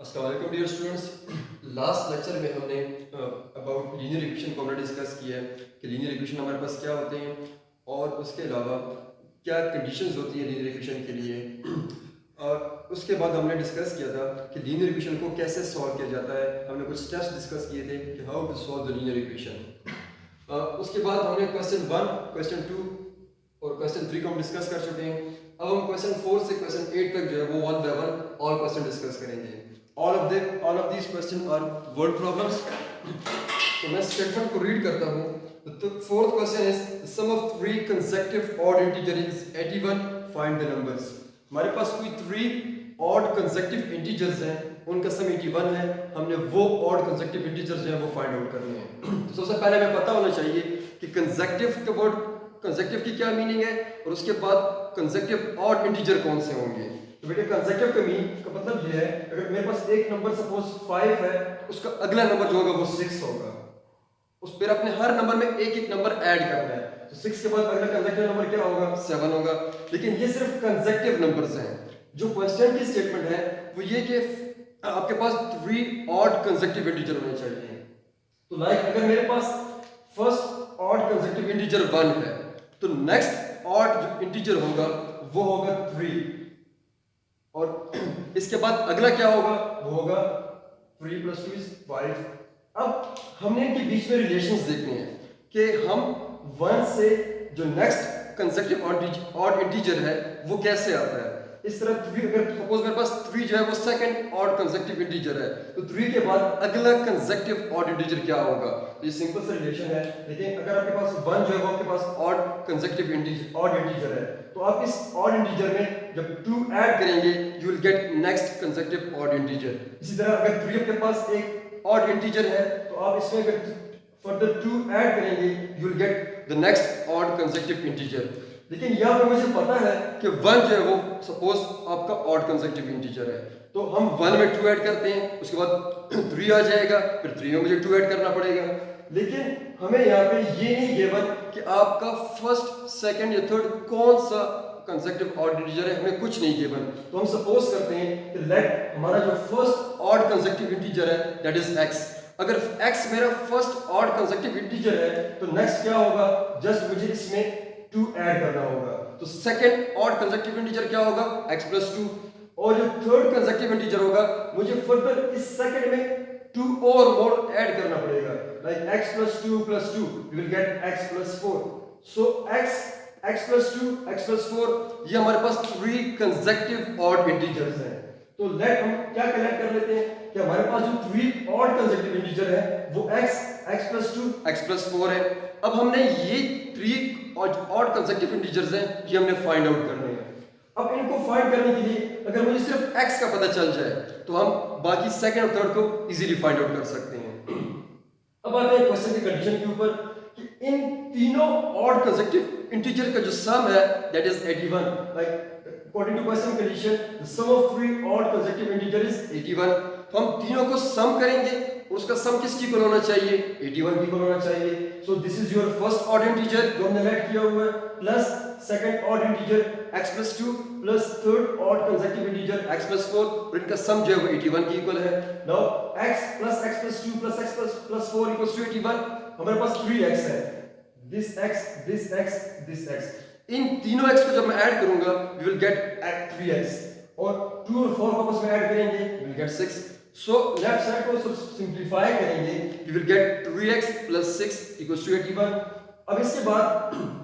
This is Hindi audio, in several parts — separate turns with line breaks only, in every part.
अस्सलाम वालेकुम डियर स्टूडेंट्स। लास्ट लेक्चर में हमने अबाउट लीनियर इक्वेशन को हमने डिस्कस किया है कि लीनियर इक्वेशन हमारे पास क्या होते हैं और उसके अलावा क्या कंडीशंस होती हैं लीनियर इक्वेशन के लिए। और उसके बाद हमने डिस्कस किया था कि लीनियर इक्वेशन को कैसे सॉल्व किया जाता है। हमने कुछ स्टेप्स डिस्कस किए थे कि how to solve the linear equation. उसके बाद हमने क्वेश्चन 1, क्वेश्चन 2 और क्वेश्चन 3 को हम डिस्कस कर चुके हैं। अब हम क्वेश्चन 4 से क्वेश्चन 8 तक जो है वो one by one all question discuss करेंगे। all of these questions are word problems. तो मैं स्टेटमेंट को रीड करता हूँ। The fourth question is the sum of three consecutive odd integers is 81. Find the numbers. हमारे पास कोई 3 odd consecutive integers हैं, उनका सम 81 है। हमने वो odd consecutive integers जो हैं वो फाइंड आउट करने हैं। तो सबसे पहले हमें पता होना चाहिए कि consecutive का वर्ड कंसेक्टिव की क्या मीनिंग है और उसके बाद कंसेक्टिव ऑड इंटीजर कौन से होंगे। तो बेटे कंसेक्टिव का मीनिंग का मतलब ये है, अगर मेरे पास एक नंबर सपोज 5 है, उसका अगला नंबर जो होगा वो 6 होगा। उस पर अपने हर नंबर में एक एक नंबर ऐड करना है। तो 6 के बाद अगला कंसेक्टिव नंबर क्या होगा, 7 होगा। लेकिन ये सिर्फ कंसेक्टिव नंबर्स हैं। जो क्वेश्चन की स्टेटमेंट है वो ये कि आपके पास 3 ऑड कंसेक्टिव इंटीजर होने चाहिए। तो लाइक अगर मेरे पास फर्स्ट ऑड कंसेक्टिव इंटीजर 1 है तो नेक्स्ट ऑड जो इंटीजर होगा वो होगा 3 और इसके बाद अगला क्या होगा वो होगा 3 + 2 = 5। अब हमने इनके बीच में रिलेशंस देखने हैं कि हम 1 से जो नेक्स्ट कंसेक्टिव ऑड इंटीजर है वो कैसे आता है। इस तरह 3, अगर सपोज मेरे पास 3 जो है वो सेकंड ऑड कंसेक्टिव इंटीजर है तो 3 के बाद अगला कंसेक्टिव ऑड इंटीजर क्या होगा। तो ये सिंपल सा रिलेशन है। लेकिन अगर आपके पास 1 जो है वो आपके पास ऑड कंसेक्टिव ऑड इंटीजर है तो आप इस ऑड इंटीजर में जब 2 ऐड करेंगे you will get next consecutive odd integer. इसी तरह अगर 3 आपके पास एक ऑड इंटीजर है तो आप इसमें अगर फर्दर 2 ऐड करेंगे you will get the next odd consecutive integer. लेकिन यहाँ पे मुझे पता है कि 1 जो है वो सपोज आपका ऑड कंसेक्टिव इंटीजर है तो हम 1 में 2 ऐड करते हैं, उसके बाद 3 आ जाएगा, फिर 3 में मुझे 2 ऐड करना पड़ेगा। लेकिन हमें यहाँ पे ये नहीं गिवन कि आपका फर्स्ट, सेकंड या थर्ड कौन सा कंसेक्टिव ऑड इंटीजर है, हमें कुछ नहीं गिवन। तो हम सपोज करते हैं कि लेट हमारा जो फर्स्ट ऑड कंसेक्टिव इंटीजर है दैट इज x। अगर x मेरा फर्स्ट ऑड कंसेक्टिव इंटीजर है तो नेक्स्ट क्या होगा, जस्ट मुझे इसमें 2 ऐड करना होगा। तो सेकंड ऑड कंसेक्टिव इंटीजर क्या होगा, x + 2। और जो थर्ड कंसेक्टिव इंटीजर होगा मुझे फर्दर इस सेकंड में 2 और मोर ऐड करना पड़ेगा। Like x + 2 + 2 you will get x + 4। so x + 2 x + 4 ये हमारे पास 3 कंसेक्टिव ऑड इंटीजर्स हैं। तो लेट हम क्या कैलकुलेट कर लेते हैं कि हमारे पास जो 3 ऑड कंसेक्टिव इंटीजर है वो x + 2 x + 4 है। अब हमने ये 3 ऑड कंसेक्टिव इंटीजर्स हैं ये हमने फाइंड आउट करने हैं। अब इनको फाइंड करने के लिए अगर मुझे सिर्फ x का पता चल जाए तो हम बाकी सेकंड और थर्ड को इजीली फाइंड आउट कर सकते हैं। अब आते हैं क्वेश्चन की कंडीशन के ऊपर कि इन तीनों ऑड कंसेक्टिव इंटीजर का जो सम है that is 81। Like according to question condition the sum of 3 odd consecutive integer is 81। तो हम तीनों को सम करेंगे और उसका सम किसकी इक्वल होना चाहिए, 81 की इक्वल होना चाहिए। So this is your first odd integer जो हमने लेट किया हुआ है plus second odd integer x + 2 plus third odd consecutive integer x + 4 और इनका सम जो है वो 81 की इक्वल है। Now x + x + 2 + x + 4 = 81। हमारे पास 3x है, this x this x this x। इन तीनों x को जब मैं ऐड करूंगा you will get 3x और 2 और 4 को आपस में ऐड करेंगे you will get 6। So left side को सिंपलीफाई करेंगे you will get 3x + 6 = 81। अब इसके बाद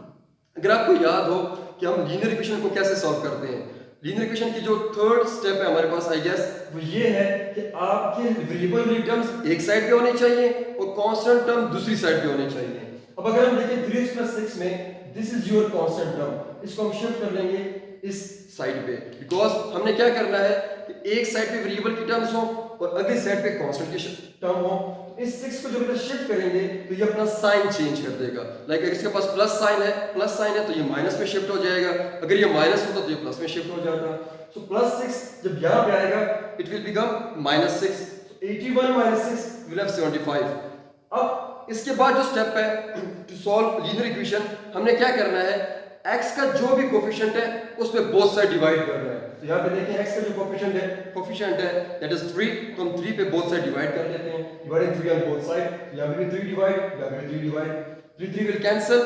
अगर आपको याद हो कि हम लीनियर इक्वेशन को कैसे सॉल्व करते हैं, लीनियर इक्वेशन की जो थर्ड स्टेप है हमारे पास आई गेस वो ये है कि आपके वेरिएबल टर्म्स एक साइड पे होने चाहिए और कांस्टेंट टर्म दूसरी साइड पे होने चाहिए। अब अगर हम देखें 3x + 6 में this is your constant term, इसको हम शिफ्ट कर लेंगे इस साइड पे बिकॉज हमने क्या करना है कि एक साइड पे वेरिएबल की टर्म्स हो और अगली साइड पे कांस्टेंट की टर्म हो। इस 6 को जब शिफ्ट करेंगे तो ये अपना साइन चेंज कर देगा। लाइक अगर इसके पास प्लस साइन है तो ये माइनस में शिफ्ट हो जाएगा, अगर ये माइनस होता तो ये प्लस में शिफ्ट हो जाएगा। सो +6 जब यहाँ पे आएगा it will become -6। 81 - 6 will have 75। अब इसके बाद जो स्टेप है टू सॉल्व लीनियर इक्वेशन हमने क्या करना है, x का जो भी कोफिशिएंट है उस पे बोथ साइड डिवाइड करना है। तो यहाँ पे देखें x का जो कोफिशिएंट है दैट इज 3, तो हम 3 पे बोथ साइड डिवाइड कर लेते हैं, डिवाइडिंग 3 ऑन बोथ साइड, यहाँ पे भी 3 डिवाइड, यहाँ पे भी 3 divide, 3 will cancel,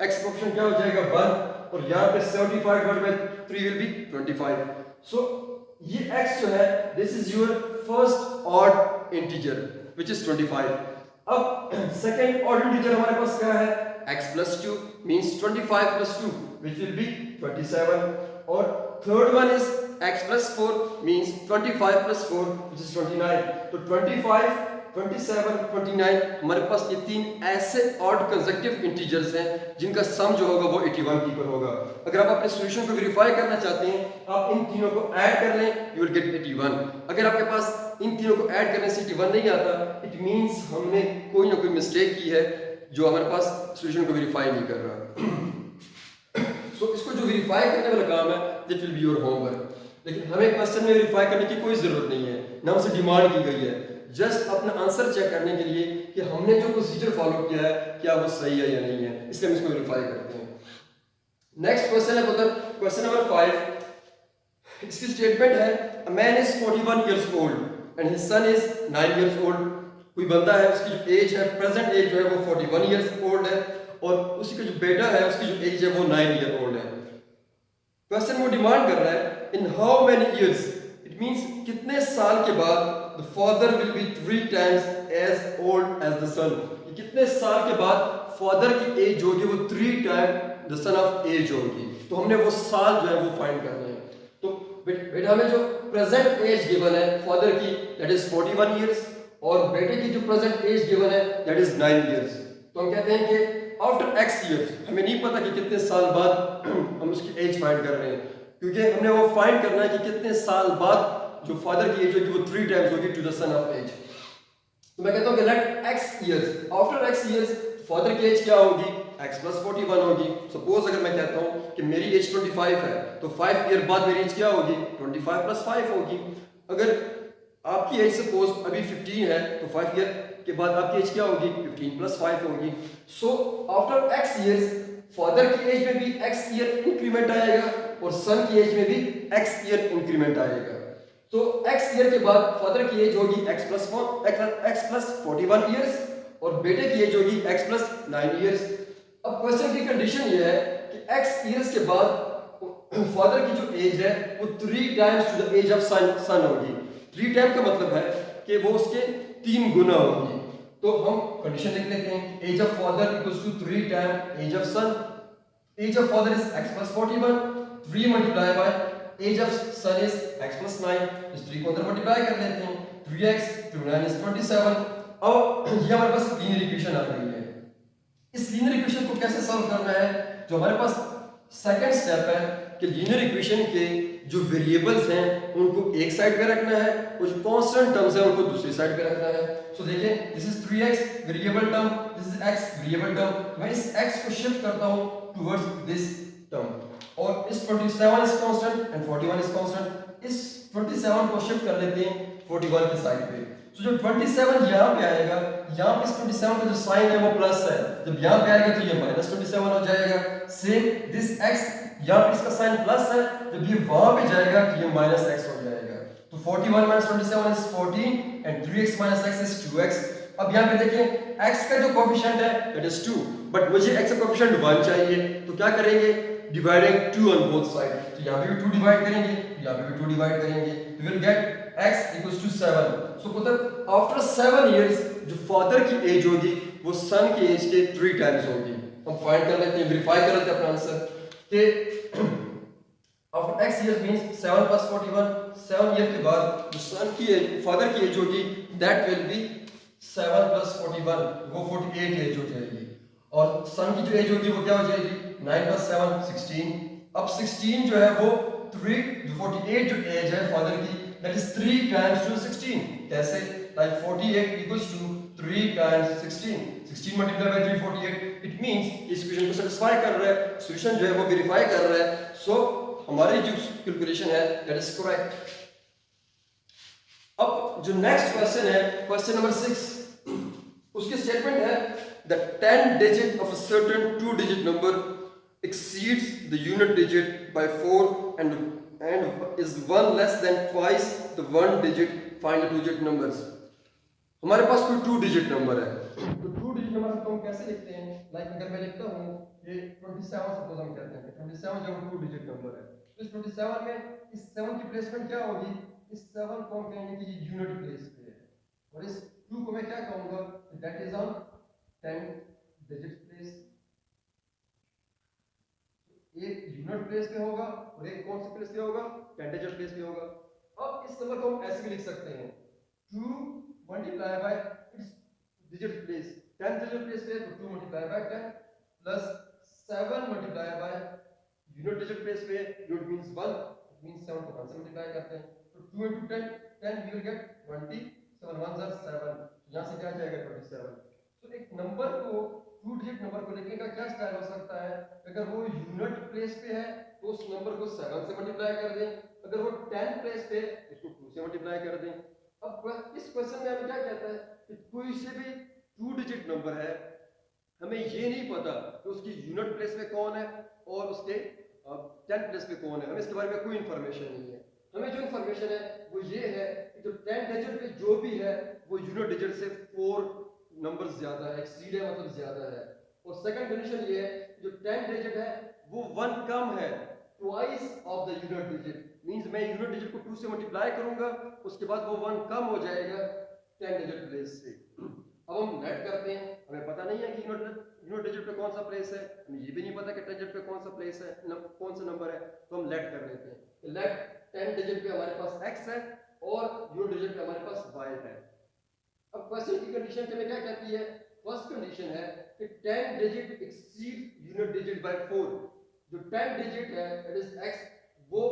x coefficient क्या हो जाएगा 1, और यहाँ पे 75 डिवाइड बाय 3 विल बी 25. सो ये x जो है this is your first odd integer which is 25. अब सेकंड ऑड इंटीजर हमारे पास क्या है x plus 2 means 25 plus 2 which will be 27, और third one is x plus 4 means 25 plus 4 which is 29. तो 25, 27, 29 हमारे पास ये तीन ऐसे ऑड कंसेक्यूटिव इंटीजर्स हैं जिनका सम जो होगा वो 81 की पर होगा. अगर आप अपने सॉल्यूशन को वेरीफाई करना चाहते हैं आप इन तीनों को ऐड कर लें, यू विल गेट 81. अगर आपके पास इन तीनों को ऐड करने से 81 नहीं आता, इट मींस हमने कोई ना कोई मिस्टेक की है जो हमारे पास सॉल्यूशन को वेरीफाई नहीं कर रहा. सो इसको जो वेरीफाई करने वाला काम है that will be your homework. लेकिन हमें क्वेश्चन में वेरीफाई करने की कोई जरूरत नहीं है, ना हमसे डिमांड की गई है, जस्ट अपना आंसर चेक करने के लिए कि हमने जो प्रोसीजर फॉलो किया है क्या वो सही है या नहीं है, इसलिए हम इसको वेरीफाई करते हैं. नेक्स्ट क्वेश्चन है मतलब क्वेश्चन नंबर 5. इसकी स्टेटमेंट है a man is 41 years old and his son is 9 years old. कोई बंदा है उसकी जो एज है प्रेजेंट एज जो है वो 41 इयर्स ओल्ड है और उसी का जो बेटा है उसकी जो एज है वो 9 ईयर ओल्ड है. क्वेश्चन वो डिमांड कर रहा है in how many years, it means कितने साल के बाद the father will be 3 times age old age the son. कितने साल के बाद फादर की एज होगी वो 3 time the son of age होगी. तो हमने वो साल जो है वो फाइंड करने हैं. तो बेटा हमें जो प्रेजेंट एज गिवन है फादर की दैट इज 41 इयर्स और बेटे की जो प्रेजेंट एज गिवन है दैट इज 9 इयर्स. तो हम कहते हैं कि आफ्टर x इयर्स, हमें नहीं पता कि कितने साल बाद हम उसकी एज फाइंड कर रहे हैं, क्योंकि हमने वो फाइंड करना है कि कितने साल बाद जो फादर की एज होगी वो 3 टाइम्स होगी to the son of age. तो मैं कहता हूं कि let x years, after x years father की एज क्या होगी x plus 41 होगी. सपोज अगर मैं कहता हूं कि मेरी एज 25 है तो 5 ईयर बाद मेरी एज क्या होगी 25 plus 5 होगी. अगर आपकी एज सपोज अभी 15 है तो 5 ईयर के बाद आपकी एज क्या होगी 15 plus 5 होगी. So after x years father की एज में भी x ईयर इंक्रीमेंट आएगा और सन की एज में भी x ईयर इंक्रीमेंट आएगा. तो x ईयर के बाद फादर की एज होगी x plus 41 इयर्स और बेटे की एज होगी x plus 9 इयर्स. अब क्वेश्चन की कंडीशन ये है कि x इयर्स के बाद फादर की जो एज है वो 3 times to the age of son होगी. 3 टाइम का मतलब है कि वो उसके 3 गुना होगी. तो हम कंडीशन लिख लेते हैं age of father equals to 3 time age of son. Age of father is x plus 41, 3 multiply by age of son is x plus 9. इस 3 को अंदर मल्टीप्लाई कर लेते हैं 3x to 9 is 27. अब ये हमारे पास लीनियर इक्वेशन आ गई है. इस लीनियर इक्वेशन को कैसे सॉल्व करना है, जो हमारे पास सेकंड स्टेप है कि लीनियर इक्वेशन के जो वेरिएबल्स हैं उनको एक साइड पे रखना है और जो कांस्टेंट टर्म्स हैं उनको दूसरी साइड पे रखना है. सो देखिए this is 3x variable term, this is x variable term. मैं इस x को शिफ्ट करता हूं टुवर्ड्स दिस टर्म और इस 27 is constant and 41 is constant. इस 27 को शिफ्ट कर लेते हैं 41 की साइड पे. तो जो 27 यहाँ पे आएगा, यहाँ पे इस 27 का जो साइन है वो प्लस है, जब यहाँ पे आएगा तो ये माइनस 27 हो जाएगा. सेम दिस x यहाँ पे इसका साइन प्लस है, जब ये वहां पे जाएगा तो ये माइनस x हो जाएगा. तो 41 minus 27 is 14 and 3x minus x is 2x. अब यहाँ पे देखिए x का जो कोफिशिएंट है that is 2, बट मुझे x का कोफिशिएंट 1 चाहिए. तो क्या करेंगे डिवाइडिंग 2 on both side. तो यहाँ पे भी 2 डिवाइड करेंगे, यहाँ पे भी 2 डिवाइड करेंगे. We will get x equals to 7. So मतलब after 7 years जो फादर की एज होगी वो सन की एज के 3 टाइम्स होगी. हम फाइंड कर लेते हैं, वेरीफाई कर लेते हैं अपना आंसर कि after x years means 7 plus 41, 7 year के बाद जो सन की एज फादर की एज होगी that will be 7 plus 41, वो 48 एज हो जाएगी. और सन की जो एज होगी वो क्या हो जाएगी 9 plus 7 16. अब 16 जो है वो 3 जो 48 जो एज है फादर की that is 3 times to 16. कैसे like 48 equals to 3 times 16. 16 multiplied by 3 48. It means इस इक्वेशन को सेटिस्फाई कर रहा है, सॉल्यूशन जो है वो वेरीफाई कर रहा है. सो हमारी जो कैलकुलेशन है that is correct. अब जो नेक्स्ट क्वेश्चन है क्वेश्चन नंबर 6, उसकी स्टेटमेंट है the 10 digit of a certain 2 digit number exceeds the unit digit by 4 and and is 1 less than twice the one digit, find the two digit numbers. हमारे पास कोई टू डिजिट नंबर है, तो टू डिजिट नंबर को हम कैसे लिखते हैं? लाइक अगर मैं लिखता हूँ ये 27 सपोज हम कहते हैं 27 जो टू डिजिट नंबर है, तो इस 27 में इस 7 की प्लेसमेंट क्या होगी? इस 7 को हम कहेंगे कि ये यूनिट प्लेस पे है, और इस 2 को मैं क्या कहूँगा? That is on 10 digit place. एक यूनिट प्लेस पे होगा और एक कौन सी प्लेस पे होगा? 10 डिजिट प्लेस पे होगा। अब इस नंबर को हम ऐसे भी लिख सकते हैं 2 multiply by it's digit place, 10 digit place पे तो 2 multiply by 10 plus 7 multiply by unit digit place पे, यूनिट मींस 1, इट मींस 7 को 1 से मल्टीप्लाई करते हैं, तो 2 into 10 10 we will get 20, 7 1s are 7, यहां से क्या आ जाएगा 27। तो एक नंबर को टू डिजिट नंबर को लिखने का क्या स्टाइल हो सकता है? अगर वो यूनिट प्लेस पे है तो उस नंबर को 7 से मल्टीप्लाई कर दें, अगर वो 10 प्लेस पे इसको 2 से मल्टीप्लाई कर दें। अब इस क्वेश्चन में हमें क्या कहता है कि कोई से भी टू डिजिट नंबर है, हमें ये नहीं पता कि उसकी यूनिट प्लेस पे कौन है और उसके 10 प्लेस पे कौन है, हमें इसके बारे में कोई इंफॉर्मेशन नहीं है। हमें जो इंफॉर्मेशन है वो ये है कि जो 10 डिजिट पे जो भी है वो यूनिट डिजिट से 4 नंबर ज्यादा है, एक्सीड है मतलब ज्यादा है। और सेकंड कंडीशन ये है जो 10 डिजिट है वो 1 कम है, twice of the unit digit, means मैं यूनिट डिजिट को 2 से मल्टीप्लाई करूंगा उसके बाद वो 1 कम हो जाएगा 10 डिजिट प्लेस से। अब हम लेट करते हैं, हमें पता नहीं है कि यूनिट डिजिट पे कौन सा प्लेस है, हमें ये भी नहीं पता कि 10 डिजिट पे कौन सा प्लेस है, कौन सा नंबर है, तो हम लेट कर लेते हैं। लेट 10 डिजिट पे हमारे पास x है और यूनिट डिजिट पे हमारे पास y है। अब क्वेश्चन की कंडीशन हमें क्या कहती है? फर्स्ट कंडीशन है कि 10 digit exceed unit digit bye 4, जो 10 डिजिट है दैट इज x, वो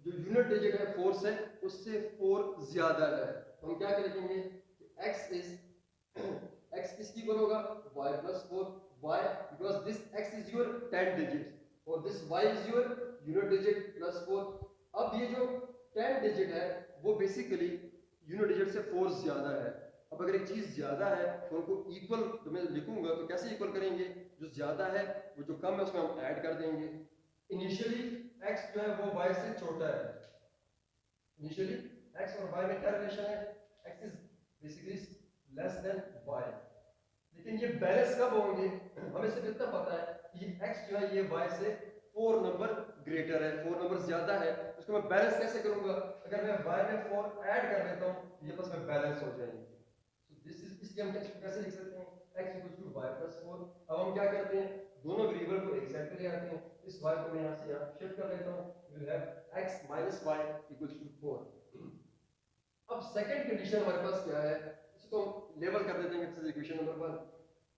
जो यूनिट डिजिट है 4 से उससे 4 ज्यादा है, तो हम क्या लिखेंगे? x इज x किसकी इक्वल होगा? y plus 4, y because this x is your 10 digit और this y is your unit digit plus 4। अब ये जो 10 डिजिट है वो बेसिकली यूनिट डिजिट से 4 ज्यादा है। अब अगर एक चीज ज्यादा है तो उनको इक्वल तो मैं लिखूंगा, तो कैसे इक्वल करेंगे? जो ज्यादा है वो जो कम है उसमें हम ऐड कर देंगे। इनिशियली x जो है वो y से छोटा है, इनिशियली x और y में क्या रिलेशन है? x is basically less than y, लेकिन ये बैलेंस कब होंगे? हमें सिर्फ इतना पता है कि ये x जो है ये y से 4 नंबर ग्रेटर है, 4 नंबर ज्यादा है, उसको मैं बैलेंस कैसे करूंगा? अगर मैं y में 4 ऐड कर देता हूं ये बस में बैलेंस हो जाएंगे। सो दिस इज, इसलिए हम कैसे लिख सकते हैं? x y + 4। अब हम क्या करते हैं? दोनों वेरिएबल को एक साइड पे ले आते हैं, इस y को मैं यहां से यहां शिफ्ट कर लेता हूं, we will have x - y = 4। अब सेकंड कंडीशन हमारे पास क्या है? इसको हम लेबल कर देते हैं, this is equation number 1।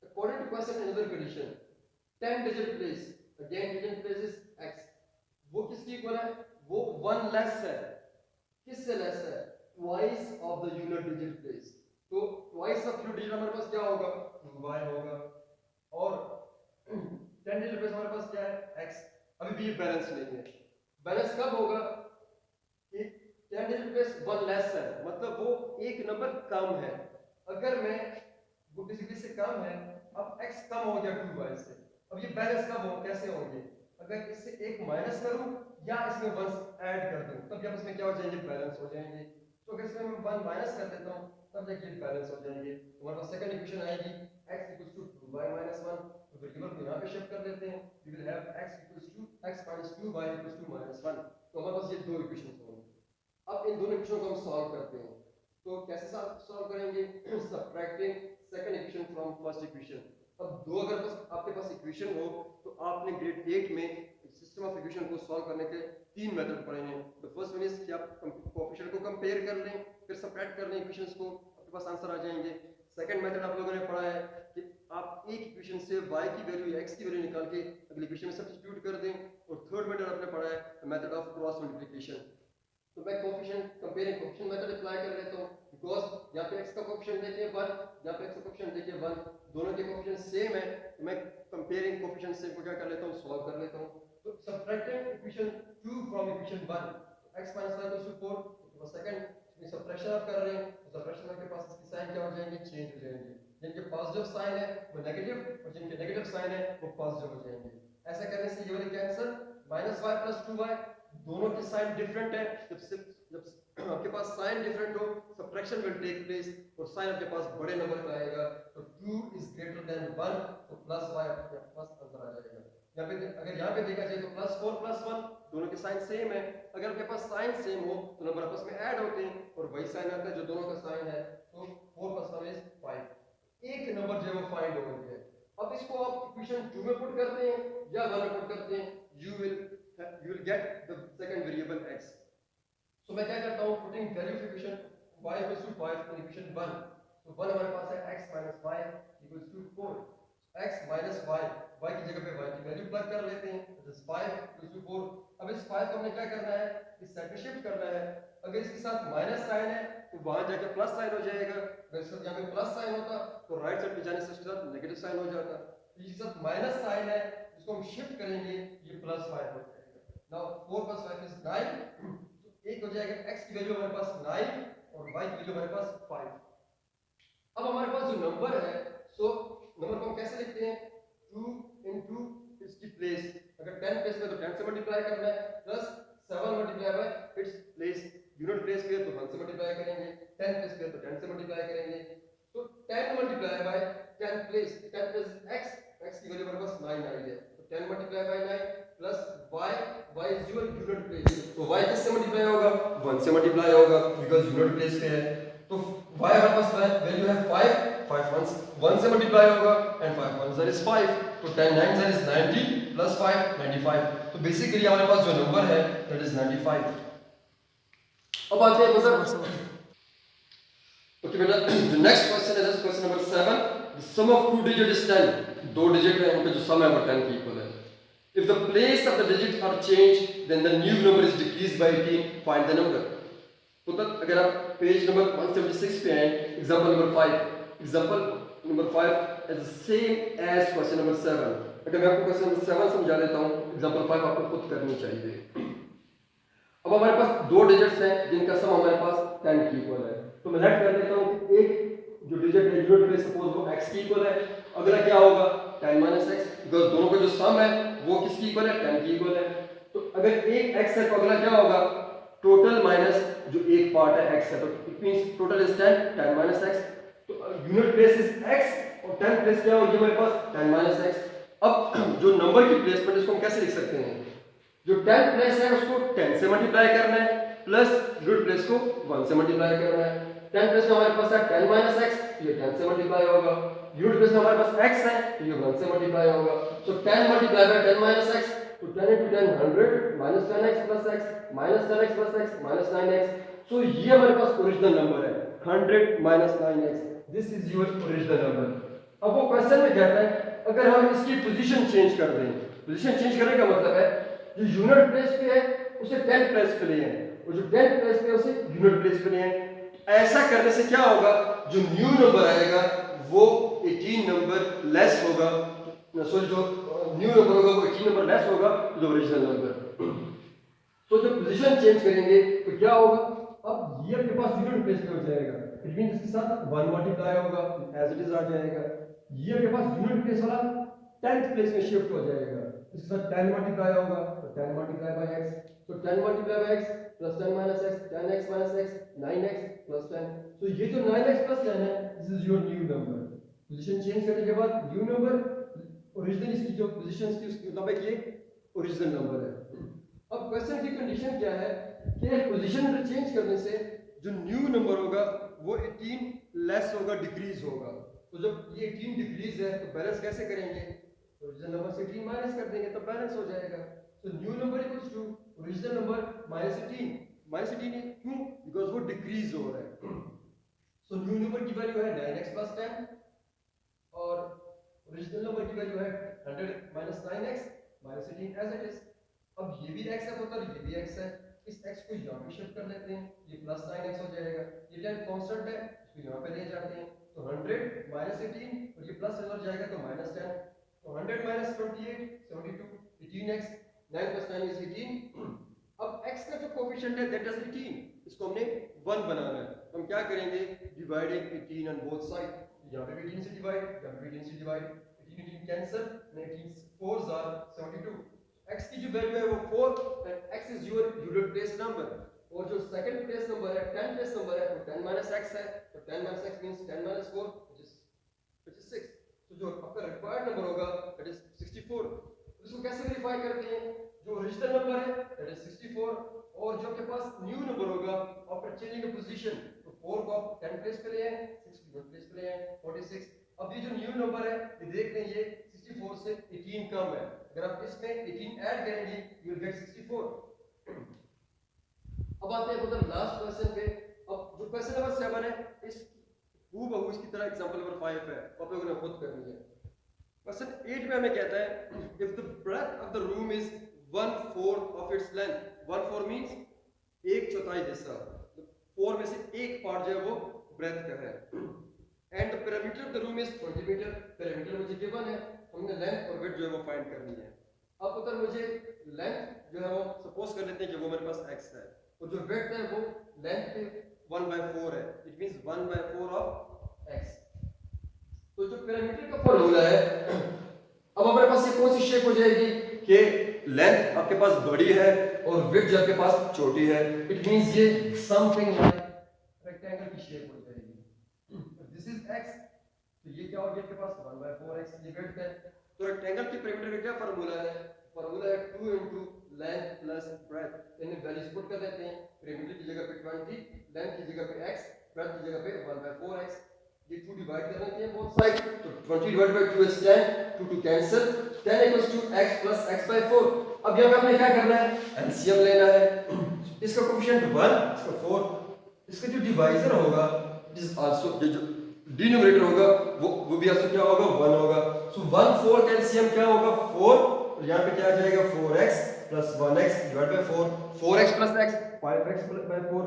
According to question another condition, 10 digit place, again digit place is x, वो किसकी इक्वल है? वो 1 लेस है, किससे लेस है? Twice of the unit digit place, तो twice of unit digit हमारे पास क्या होगा? 2y होगा, और 10 digit place हमारे पास क्या है? x। अभी भी ये बैलेंस नहीं है, बैलेंस कब होगा? कि 10 digit place 1 लेस है, मतलब वो एक नंबर कम है। अगर मैं वो किसी से कम है, अब x कम हो गया 2y से, अब ये बैलेंस कब हो, कैसे होंगे? अगर इससे एक माइनस करूं या इसमें 1 ऐड कर दूं तब जब इसमें क्या हो जाएंगे? बैलेंस हो जाएंगे। तो अगर इसमें मैं 1 माइनस कर देता हूं तब जाके ये बैलेंस हो जाएंगे, तो हमारे पास सेकंड इक्वेशन आएगी x = 2y - 1, तो वेरिएबल को यहां पे शिफ्ट कर देते हैं, we will have x = x - 2y = -1, तो हमारे पास ये दो इक्वेशंस होंगे। अब इन दोनों इक्वेशन को हम सॉल्व करते हैं, तो कैसे सॉल्व करेंगे? Subtracting second equation from first equation. अब दो अगर आपके पास इक्वेशन हो तो आपने ग्रेड 8 में सिस्टम ऑफ इक्वेशन को सॉल्व करने के 3 मेथड पढ़े हैं। द फर्स्ट वन इज कि आप कोएफिशिएंट को कंपेयर कर लें, फिर सब्ट्रैक्ट कर लें इक्वेशंस को, आपके पास आंसर आ जाएंगे। सेकंड मेथड आप लोगों ने पढ़ा है कि आप एक इक्वेशन से y की वैल्यू x की वैल्यू निकाल के अगली इक्वेशन में सब्स्टिट्यूट कर दें। और थर्ड मेथड आपने पढ़ा है मेथड ऑफ क्रॉस मल्टीप्लिकेशन। तो मैं coefficient comparing coefficient method apply कर लेता हूं, बिकॉज़ यहां पे x का कोएफिशिएंट देखिए 1, यहां पे x का कोएफिशिएंट देखिए 1, दोनों के कोएफिशिएंट सेम है, तो मैं कंपेयरिंग कोएफिशिएंट से क्या कर लेता हूं? सॉल्व कर लेता हूं। तो subtracting equation 2 from equation 1, x - y = 4, तो सेकंड इसमें सब्ट्रैक्शन आप कर रहे हैं, तो सब्ट्रैक्शन के पास इसकी साइन क्या हो जाएंगे? चेंज हो जाएंगे, जिनके पॉजिटिव साइन है वो नेगेटिव और जिनके नेगेटिव साइन है वो पॉजिटिव हो जाएंगे। ऐसा करने से ये वाली कैंसिल -y + 2y दोनों के साइन डिफरेंट है, जब आपके पास साइन डिफरेंट हो सब्ट्रैक्शन विल टेक प्लेस और साइन आपके पास बड़े नंबर का आएगा, तो 2 इज ग्रेटर देन 1, तो प्लस y आपके पास आंसर आ जाएगा। यहाँ पे अगर यहाँ पे देखा जाए तो +4 +1 दोनों के साइन सेम है, अगर आपके पास साइन सेम हो तो नंबर आपस में ऐड होते हैं और वही साइन आता है जो दोनों का साइन है, तो 4 + 1 इज 5, एक नंबर जो है वो फाइंड हो गया है। अब इसको आप इक्वेशन 2 में पुट करते हैं या 1 में पुट करते हैं, you will get the second variable x. So मैं क्या करता हूँ, putting value of equation y equals to 5 in equation 1, तो 1 हमारे पास है x minus 5 equals to 4, x minus y, y की जगह पे y की वैल्यू प्लग कर लेते हैं, that is 5 equals to 4। अब इस 5 को हमने क्या करना है, इस साइड पे शिफ्ट करना है, अगर इसके साथ माइनस साइन है तो वहां जाके प्लस साइन हो जाएगा, अगर इसके साथ यहाँ पे प्लस साइन होता तो राइट साइड पे जाने से इसके साथ नेगेटिव साइन हो जाता, इसके साथ माइनस साइन है इसको हम शिफ्ट करेंगे, ये +5 हो जाएगा। नाउ 4 + 5 इज 9, तो एक हो जाएगा x की वैल्यू हमारे पास 9 और y की वैल्यू हमारे पास 5। अब हमारे पास जो नंबर है, सो नंबर को हम कैसे लिखते हैं, 2 into इसकी प्लेस, अगर 10 प्लेस में तो 10 से मल्टीप्लाई करना है, plus 7 multiply by its place, unit place पे तो 1 से मल्टीप्लाई करेंगे, 10 प्लेस पे तो 10 से मल्टीप्लाई करेंगे, तो 10 multiply by 10 place, 10 plus x की वैल्यू हमारे पास 9 आई है, तो 10 multiply by 9 plus y is your unit place, तो y किससे मल्टीप्लाई होगा, 1 से मल्टीप्लाई होगा बिकॉज़ यूनिट प्लेस पे है, तो y हमारे पास वैल्यू है 5, 5 1 से मल्टीप्लाई होगा एंड 5 1 इज 5, तो 10 9 इज 90 प्लस 5 95, तो बेसिकली हमारे पास जो नंबर है दैट इज 95। अब आते हैं मतलब ओके बेटा, the next question is question number 7, the sum of two digit is 10, दो डिजिट है उनका जो सम है वो 10 के इक्वल है, if the place of the digit are changed then the new number is decreased by 18, find the number. तो तब अगर आप पेज नंबर 176 पे हैं, example number 5 is the same as question number 7, अगर मैं आपको क्वेश्चन नंबर 7 समझा देता हूं, एग्जांपल 5 आपको खुद करनी चाहिए। अब हमारे पास दो डिजिट्स हैं जिनका सम हमारे पास 10 के इक्वल है, तो मैं लेट कर देता हूं कि एक जो डिजिट है यूनिट प्लेस सपोज वो x के इक्वल है, अगला क्या होगा 10 x, बिकॉज़ दोनों का जो सम है वो किसके इक्वल है, 10 के इक्वल है, तो अगर एक x है तो अगला क्या होगा टोटल माइनस जो एक पार्ट है x है, तो it means total is 10 x, तो यूनिट प्लेस इज x और 10 प्लेस क्या होगी हमारे पास 10 x। अब जो नंबर की प्लेसमेंट इसको हम कैसे लिख सकते हैं, जो 10 प्लेस है उसको 10 से मल्टीप्लाई करना है प्लस यूनिट प्लेस को 1 से मल्टीप्लाई करना है, 10 प्लेस में हमारे पास है 10 x, ये 10 से मल्टीप्लाई होगा, यूनिट प्लेस में हमारे पास x है तो ये 1 से मल्टीप्लाई होगा, तो 10 मल्टीप्लाई बाय 10 x, तो 10 into 10 100 minus 10x plus x minus 10x plus x minus 9x, so ये हमारे पास ओरिजिनल नंबर है 100 minus 9x, this is your original number. अब वो क्वेश्चन में कहता है अगर हम इसकी पोजीशन चेंज कर दें, पोजीशन चेंज करने का मतलब है जो यूनिट प्लेस पे है उसे 10 प्लेस पे ले आए और जो 10 प्लेस पे है उसे यूनिट प्लेस पे ले आए, ऐसा करने से क्या होगा, जो न्यू नंबर आएगा वो 18 नंबर लेस होगा, सॉरी जो न्यू नंबर होगा वो 18 नंबर लेस होगा जो ओरिजिनल नंबर। तो जब पोजीशन चेंज करेंगे तो क्या होगा, अब ये आपके पास यूनिट प्लेस पे हो जाएगा, इट मींस इसके साथ 1 मल्टीप्लाई होगा एज इट इज आ जाएगा, ये आपके पास यूनिट प्लेस वाला 10th प्लेस में शिफ्ट हो जाएगा, इसके साथ 10 मल्टीप्लाई होगा तो 10 मल्टीप्लाई बाय x, तो 10 multiply by x plus 10 minus x, 10x minus x 9x plus 10, तो ये जो 9x प्लस 10 है this is your new number. Position change करने के बाद न्यू नंबर ओरिजिनल इसकी जो पोजीशंस थी उसके मुताबिक ये ओरिजिनल नंबर है। अब क्वेश्चन की कंडीशन क्या है कि पोजीशन चेंज करने से जो न्यू नंबर होगा वो 18 लेस होगा, डिक्रीज होगा, तो जब ये 18 डिक्रीज है तो बैलेंस कैसे करेंगे, ओरिजिनल नंबर से 18 माइनस कर देंगे तब बैलेंस हो जाएगा, तो new number equals to original number minus 18 क्यों, बिकॉज वो डिक्रीज हो रहा है, सो न्यू नंबर की वैल्यू है 9x प्लस 10 और ओरिजिनल नंबर की वैल्यू है 100 minus 9x minus 18 as it is. अब ये भी x है पुत्र, ये भी x है, इस x को यहाँ पे शिफ्ट कर लेते हैं, ये प्लस 9x हो जाएगा, ये 10 कांस्टेंट है इसको यहाँ पे ले जाते हैं, तो 100 माइनस 18 और ये प्लस अंदर जाएगा तो माइनस 10, तो 100 माइनस 28 72 18x, 9 प्लस 9 इज 18। अब x का जो कोफिशिएंट है दैट इज 18, इसको हमने 1 बनाना है, तो हम क्या करेंगे डिवाइडिंग 18 ऑन बोथ साइड, यहाँ पे भी 18 से डिवाइड, यहाँ पे भी 18 से divide, 18 18 cancel, 18 4s are 72, x की जो वैल्यू है वो 4 and x is your unit place number, और जो सेकंड प्लेस नंबर है 10 प्लेस नंबर है वो 10 माइनस x है, तो 10 minus x means 10 minus 4 which is 6। तो जो आपका रिक्वायर्ड नंबर होगा दैट इज 64। इसको कैसे वेरीफाई करते हैं? जो ओरिजिनल नंबर है दैट इज 64, और जो आपके पास न्यू नंबर होगा आफ्टर चेंजिंग द पोजीशन, तो 4 को आप 10 प्लेस पे ले आए, 6 को 1 प्लेस पे ले आए, 46। अब ये जो न्यू नंबर है ये देख लें, ये 64 से 18 कम है, अगर आप इसमें 18 ऐड करेंगे यू विल गेट 64। अब आते हैं मतलब लास्ट क्वेश्चन पे। अब जो क्वेश्चन नंबर 7 है इस हूबहू इसकी तरह एग्जांपल नंबर 5 है, आप लोगों ने खुद करनी है। क्वेश्चन 8 में हमें कहता है if the breadth of the room is 1/4 of its length, 1/4 means एक चौथाई हिस्सा, 4 में से एक पार्ट जो है वो ब्रेथ का है, and the perimeter of the room is 20 metre, perimeter मुझे गिवन है, हमने लेंथ और विड्थ जो है वो फाइंड करनी है। अब उधर मुझे लेंथ जो है वो सपोज कर लेते हैं कि वो मेरे पास x है, और जो विड्थ है वो लेंथ पे 1/4 है, इट मींस 1/4 ऑफ x। तो जो पैरामीटर का फॉर्मूला है, अब हमारे पास ये कौन सी शेप हो जाएगी कि लेंथ आपके पास बड़ी है और विड्थ जो आपके पास छोटी है, इट मींस ये समथिंग लाइक रेक्टेंगल की शेप हो जाएगी। दिस इज x, तो ये क्या हो गया आपके पास 1/4x, ये विड्थ है। तो रेक्टेंगल की पैरामीटर का क्या फार्मूला है? फार्मूला है 2 into लेंथ प्लस ब्रेथ, यानी वैल्यूज पुट कर देते हैं, पैरामीटर की जगह पे 20, लेंथ की जगह पे x, ब्रेथ की जगह पे 1/4x, ये 2 डिवाइड कर लेते हैं बोथ साइड, तो 20 divide by 2 is 10, 2 to cancel, 10 equals to x plus x/4। अब यहां पे हमने क्या करना है? एलसीएम लेना है, इसका कोएफिशिएंट 1, इसका 4, इसका जो डिवाइजर होगा इट इज आल्सो, ये जो डिनोमिनेटर होगा वो भी आल्सो क्या होगा 1 होगा, सो 1 4 का एलसीएम क्या होगा 4, तो यहां पे क्या आ जाएगा 4x plus 1x divide by 4, 4x plus x 5x by 4।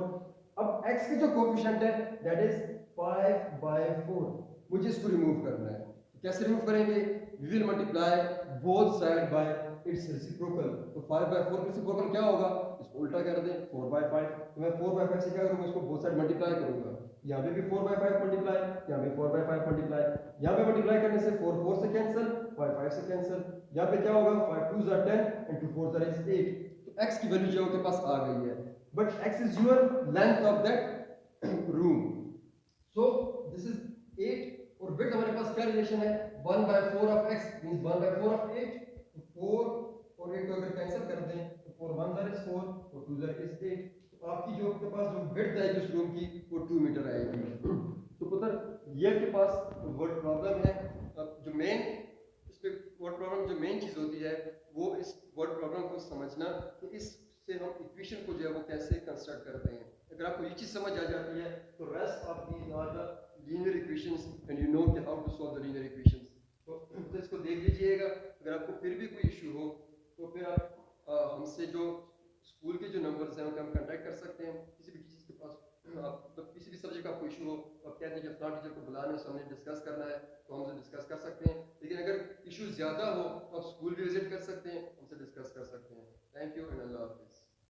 अब x की जो कोएफिशिएंट है दैट इज 5/4, मुझे इसको रिमूव करना है, कैसे रिमूव करेंगे? We will multiply both side by its reciprocal, तो 5/4 का रेसिप्रोकल क्या होगा? इसको उल्टा कर दें 4/5, तो मैं 4/5 से क्या करूंगा? इसको बोथ साइड मल्टीप्लाई करूंगा, यहाँ पे भी 4/5 मल्टीप्लाई, यहाँ पे 4/5 मल्टीप्लाई, यहाँ पे मल्टीप्लाई करने से 4 4 से कैंसिल, 5 5 से कैंसिल, यहाँ पे क्या होगा 5 2 are 10 and 2 4 are 8, तो x की वैल्यू जो आपके पास आ गई है, but x is your length of that room, so this is 8, और विड्थ हमारे पास क्या रिलेशन है 1/4 ऑफ x मींस 1/4 ऑफ 8, तो 4 और 8 को अगर कैंसिल कर दें तो 4 1 is 4 और 2 is 8, तो आपकी जो आपके पास जो विड्थ आएगी उस रूम की वो 2 मीटर आएगी। तो पुत्र ये आपके पास वर्ड प्रॉब्लम है, अब जो मेन इस पे वर्ड प्रॉब्लम जो मेन चीज होती है वो इस वर्ड प्रॉब्लम को समझना कि इससे हम इक्वेशन को जो है वो कैसे कंस्ट्रक्ट करते हैं। अगर आपको ये चीज समझ आ जाती है तो rest of these are the linear equations and you know how to solve the linear equations. तो इसको देख लीजिएगा, अगर आपको फिर भी कोई इशू हो तो फिर आप हमसे जो स्कूल के जो नंबर्स हैं उनका हम कांटेक्ट कर सकते हैं, किसी भी चीज़ के पास आप तो किसी भी सब्जेक्ट का कोई इशू हो तो आप कहते हैं कि अपना टीचर को बुलाना है, हमने डिस्कस करना है, तो हमसे डिस्कस कर सकते हैं। लेकिन अगर इशू ज़्यादा हो तो आप स्कूल भी विजिट कर सकते हैं, हमसे डिस्कस कर सकते हैं। थैंक यू एंड अल्लाह हाफिज़।